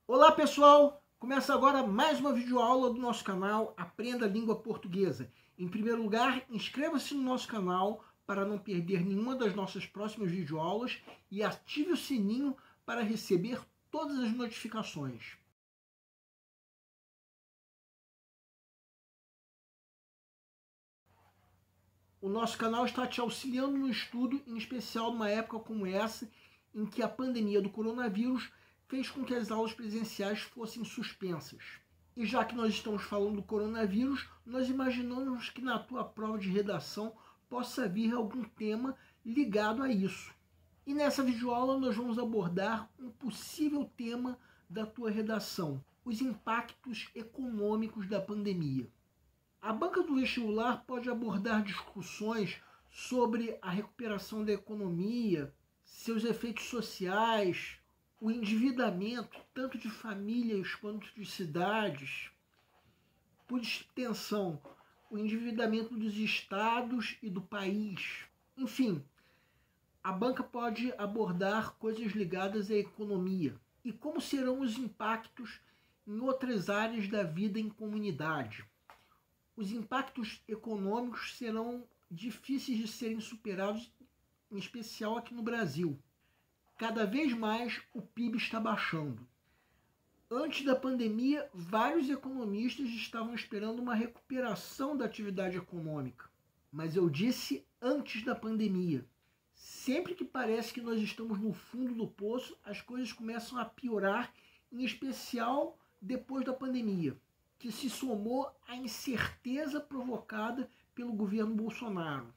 Olá pessoal, começa agora mais uma videoaula do nosso canal Aprenda a Língua Portuguesa. Em primeiro lugar, inscreva-se no nosso canal para não perder nenhuma das nossas próximas videoaulas e ative o sininho para receber todas as notificações. O nosso canal está te auxiliando no estudo, em especial numa época como essa, em que a pandemia do coronavírus fez com que as aulas presenciais fossem suspensas. E já que nós estamos falando do coronavírus, nós imaginamos que na tua prova de redação possa vir algum tema ligado a isso. E nessa videoaula nós vamos abordar um possível tema da tua redação: os impactos econômicos da pandemia. A banca do vestibular pode abordar discussões sobre a recuperação da economia, seus efeitos sociais, o endividamento tanto de famílias quanto de cidades, por extensão, o endividamento dos estados e do país. Enfim, a banca pode abordar coisas ligadas à economia e como serão os impactos em outras áreas da vida em comunidade. Os impactos econômicos serão difíceis de serem superados, em especial aqui no Brasil. Cada vez mais o PIB está baixando. Antes da pandemia, vários economistas estavam esperando uma recuperação da atividade econômica. Mas eu disse antes da pandemia. Sempre que parece que nós estamos no fundo do poço, as coisas começam a piorar, em especial depois da pandemia, que se somou à incerteza provocada pelo governo Bolsonaro.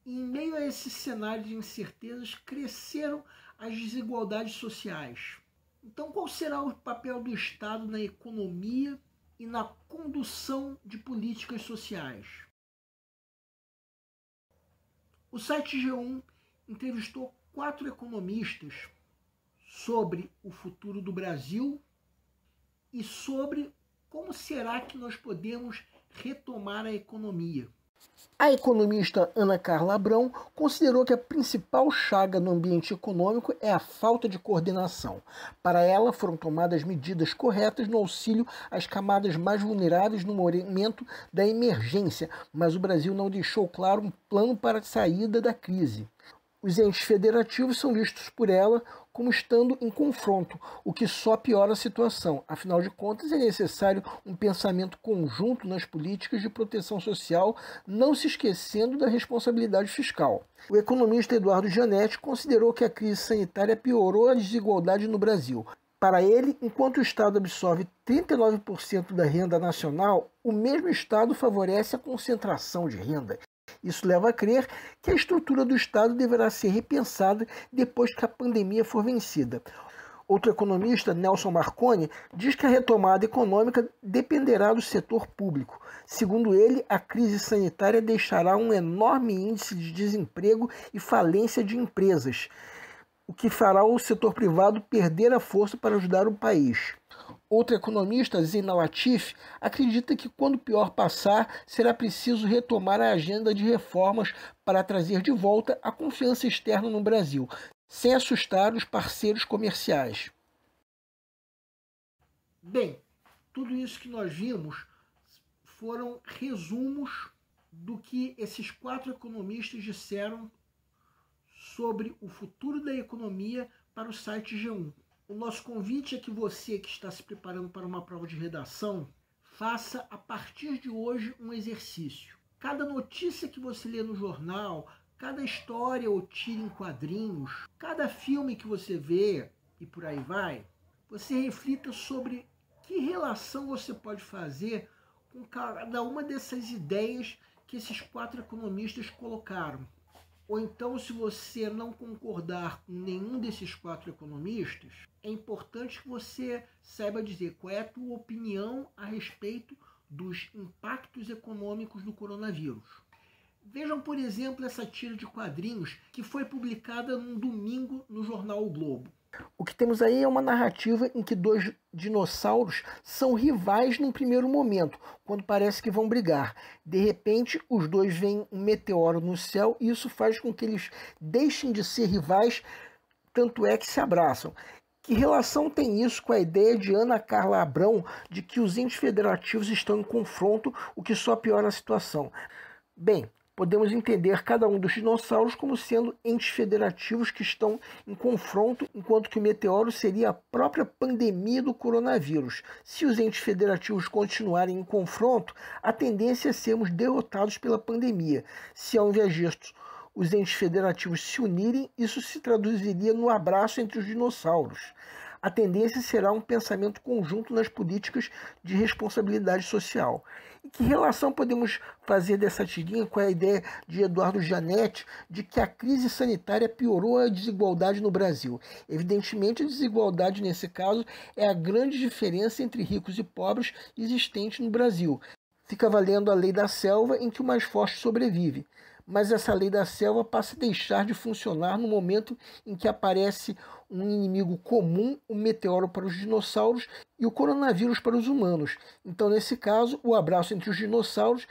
E em meio a esse cenário de incertezas, cresceram as desigualdades sociais. Então, qual será o papel do Estado na economia e na condução de políticas sociais? O site G1 entrevistou 4 economistas sobre o futuro do Brasil e sobre como será que nós podemos retomar a economia. A economista Ana Carla Abrão considerou que a principal chaga no ambiente econômico é a falta de coordenação. Para ela, foram tomadas medidas corretas no auxílio às camadas mais vulneráveis no momento da emergência, mas o Brasil não deixou claro um plano para a saída da crise. Os entes federativos são vistos por ela como estando em confronto, o que só piora a situação. Afinal de contas, é necessário um pensamento conjunto nas políticas de proteção social, não se esquecendo da responsabilidade fiscal. O economista Eduardo Gianetti considerou que a crise sanitária piorou a desigualdade no Brasil. Para ele, enquanto o Estado absorve 39% da renda nacional, o mesmo Estado favorece a concentração de renda. Isso leva a crer que a estrutura do Estado deverá ser repensada depois que a pandemia for vencida. Outro economista, Nelson Marconi, diz que a retomada econômica dependerá do setor público. Segundo ele, a crise sanitária deixará um enorme índice de desemprego e falência de empresas, o que fará o setor privado perder a força para ajudar o país. Outro economista, Zeina Latif, acredita que quando o pior passar, será preciso retomar a agenda de reformas para trazer de volta a confiança externa no Brasil, sem assustar os parceiros comerciais. Bem, tudo isso que nós vimos foram resumos do que esses 4 economistas disseram sobre o futuro da economia para o site G1. O nosso convite é que você que está se preparando para uma prova de redação faça a partir de hoje um exercício. Cada notícia que você lê no jornal, cada história ou tira em quadrinhos, cada filme que você vê e por aí vai, você reflita sobre que relação você pode fazer com cada uma dessas ideias que esses 4 economistas colocaram. Ou então, se você não concordar com nenhum desses 4 economistas, é importante que você saiba dizer qual é a tua opinião a respeito dos impactos econômicos do coronavírus. Vejam, por exemplo, essa tira de quadrinhos que foi publicada num domingo no jornal O Globo. O que temos aí é uma narrativa em que 2 dinossauros são rivais num primeiro momento, quando parece que vão brigar. De repente, os dois veem um meteoro no céu e isso faz com que eles deixem de ser rivais, tanto é que se abraçam. Que relação tem isso com a ideia de Ana Carla Abrão de que os entes federativos estão em confronto, o que só piora a situação? Bem, podemos entender cada um dos dinossauros como sendo entes federativos que estão em confronto, enquanto que o meteoro seria a própria pandemia do coronavírus. Se os entes federativos continuarem em confronto, a tendência é sermos derrotados pela pandemia. Se ao invés disso os entes federativos se unirem, isso se traduziria no abraço entre os dinossauros. A tendência será um pensamento conjunto nas políticas de responsabilidade social. E que relação podemos fazer dessa tirinha com a ideia de Eduardo Gianetti de que a crise sanitária piorou a desigualdade no Brasil? Evidentemente, a desigualdade nesse caso é a grande diferença entre ricos e pobres existente no Brasil. Fica valendo a lei da selva em que o mais forte sobrevive. Mas essa lei da selva passa a deixar de funcionar no momento em que aparece um inimigo comum, o meteoro para os dinossauros e o coronavírus para os humanos. Então, nesse caso, o abraço entre os dinossauros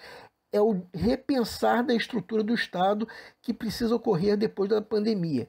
é o repensar da estrutura do Estado que precisa ocorrer depois da pandemia.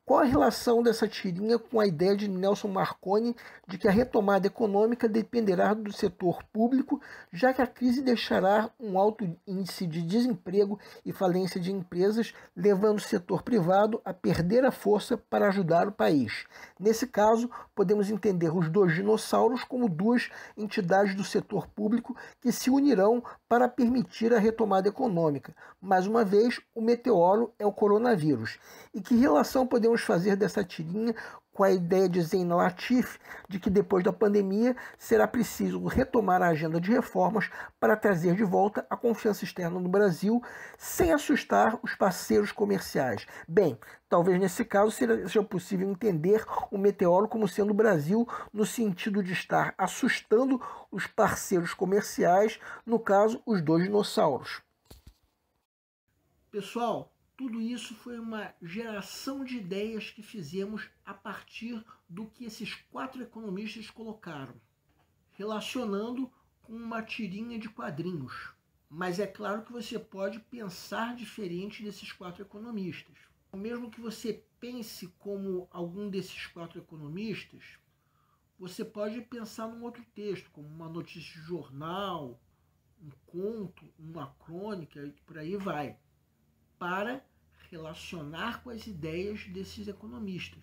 Qual a relação dessa tirinha com a ideia de Nelson Marconi de que a retomada econômica dependerá do setor público, já que a crise deixará um alto índice de desemprego e falência de empresas, levando o setor privado a perder a força para ajudar o país? Nesse caso, podemos entender os dois dinossauros como duas entidades do setor público que se unirão para permitir a retomada econômica. Mais uma vez, o meteoro é o coronavírus. E que relação podemos fazer dessa tirinha com a ideia de Zayn Latif de que depois da pandemia será preciso retomar a agenda de reformas para trazer de volta a confiança externa no Brasil sem assustar os parceiros comerciais? Bem, talvez nesse caso seja possível entender o meteoro como sendo o Brasil no sentido de estar assustando os parceiros comerciais, no caso, os dois dinossauros. Pessoal, tudo isso foi uma geração de ideias que fizemos a partir do que esses 4 economistas colocaram, relacionando com uma tirinha de quadrinhos. Mas é claro que você pode pensar diferente desses 4 economistas. Mesmo que você pense como algum desses 4 economistas, você pode pensar num outro texto, como uma notícia de jornal, um conto, uma crônica, e por aí vai, para relacionar com as ideias desses economistas.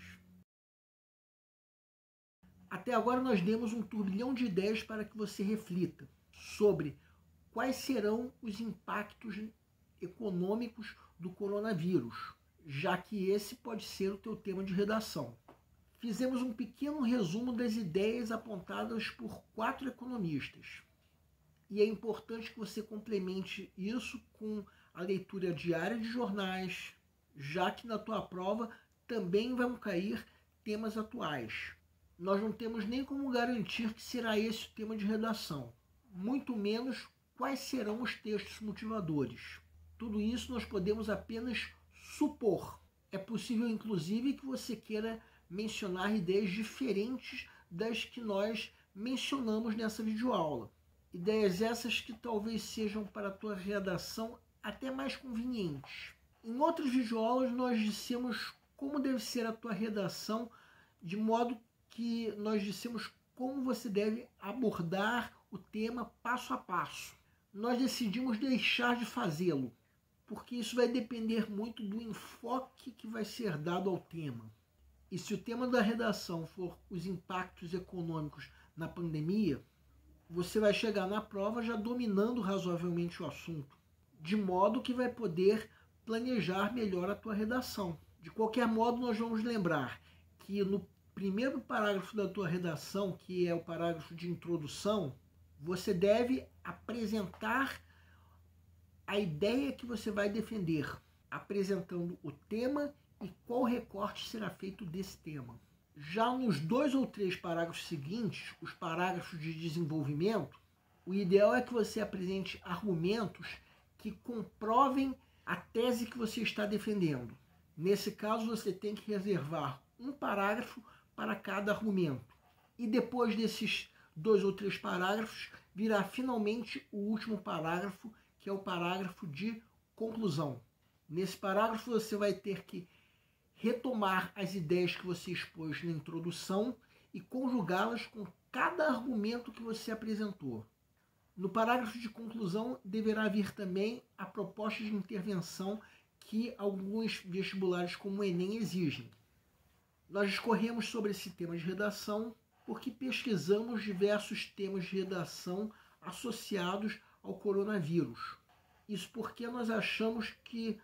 Até agora nós demos um turbilhão de ideias para que você reflita sobre quais serão os impactos econômicos do coronavírus, já que esse pode ser o teu tema de redação. Fizemos um pequeno resumo das ideias apontadas por 4 economistas. E é importante que você complemente isso com a leitura diária de jornais, já que na tua prova também vão cair temas atuais. Nós não temos nem como garantir que será esse o tema de redação, muito menos quais serão os textos motivadores. Tudo isso nós podemos apenas supor. É possível, inclusive, que você queira mencionar ideias diferentes das que nós mencionamos nessa videoaula. Ideias essas que talvez sejam para a tua redação até mais convenientes. Em outras videoaulas nós dissemos como deve ser a tua redação, de modo que nós dissemos como você deve abordar o tema passo a passo. Nós decidimos deixar de fazê-lo, porque isso vai depender muito do enfoque que vai ser dado ao tema. E se o tema da redação for os impactos econômicos na pandemia, você vai chegar na prova já dominando razoavelmente o assunto, de modo que vai poder planejar melhor a tua redação. De qualquer modo, nós vamos lembrar que no primeiro parágrafo da tua redação, que é o parágrafo de introdução, você deve apresentar a ideia que você vai defender, apresentando o tema e qual recorte será feito desse tema. Já nos 2 ou 3 parágrafos seguintes, os parágrafos de desenvolvimento, o ideal é que você apresente argumentos que comprovem a tese que você está defendendo. Nesse caso, você tem que reservar um parágrafo para cada argumento. E depois desses 2 ou 3 parágrafos, virá finalmente o último parágrafo, que é o parágrafo de conclusão. Nesse parágrafo, você vai ter que retomar as ideias que você expôs na introdução e conjugá-las com cada argumento que você apresentou. No parágrafo de conclusão, deverá vir também a proposta de intervenção que alguns vestibulares como o Enem exigem. Nós discorremos sobre esse tema de redação porque pesquisamos diversos temas de redação associados ao coronavírus. Isso porque nós achamos que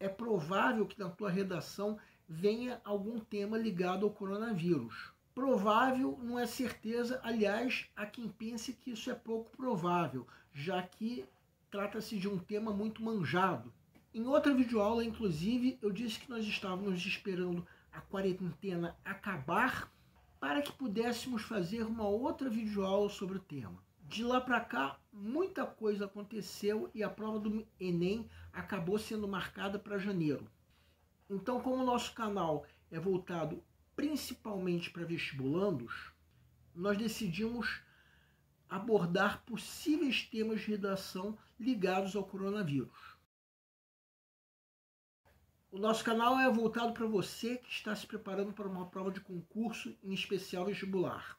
é provável que na tua redação venha algum tema ligado ao coronavírus. Provável não é certeza, aliás, há quem pense que isso é pouco provável, já que trata-se de um tema muito manjado. Em outra videoaula, inclusive, eu disse que nós estávamos esperando a quarentena acabar para que pudéssemos fazer uma outra videoaula sobre o tema. De lá para cá, muita coisa aconteceu e a prova do Enem acabou sendo marcada para janeiro. Então, como o nosso canal é voltado principalmente para vestibulandos, nós decidimos abordar possíveis temas de redação ligados ao coronavírus. O nosso canal é voltado para você que está se preparando para uma prova de concurso, em especial vestibular.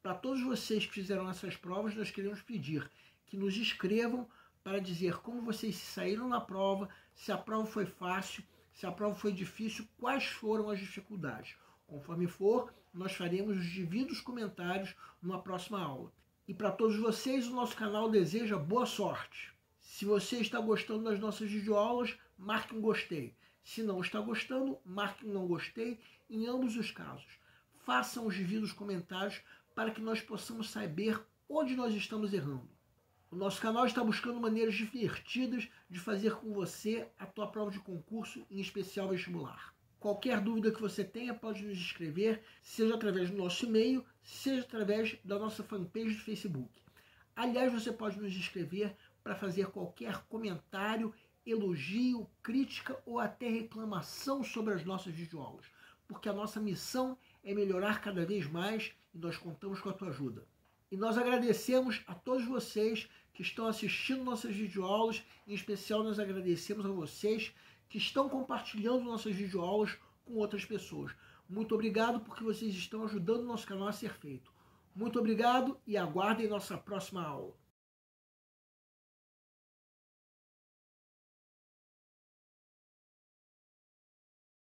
Para todos vocês que fizeram essas provas, nós queremos pedir que nos escrevam para dizer como vocês se saíram na prova, se a prova foi fácil, se a prova foi difícil, quais foram as dificuldades. Conforme for, nós faremos os devidos comentários numa próxima aula. E para todos vocês, o nosso canal deseja boa sorte. Se você está gostando das nossas videoaulas, marque um gostei. Se não está gostando, marque um não gostei. Em ambos os casos, façam os devidos comentários para que nós possamos saber onde nós estamos errando. O nosso canal está buscando maneiras divertidas de fazer com você a tua prova de concurso, em especial vestibular. Qualquer dúvida que você tenha, pode nos escrever, seja através do nosso e-mail, seja através da nossa fanpage do Facebook. Aliás, você pode nos escrever para fazer qualquer comentário, elogio, crítica ou até reclamação sobre as nossas videoaulas, porque a nossa missão é melhorar cada vez mais e nós contamos com a tua ajuda. E nós agradecemos a todos vocês que estão assistindo nossas videoaulas, em especial nós agradecemos a vocês que estão compartilhando nossas videoaulas com outras pessoas. Muito obrigado porque vocês estão ajudando o nosso canal a ser feito. Muito obrigado e aguardem nossa próxima aula.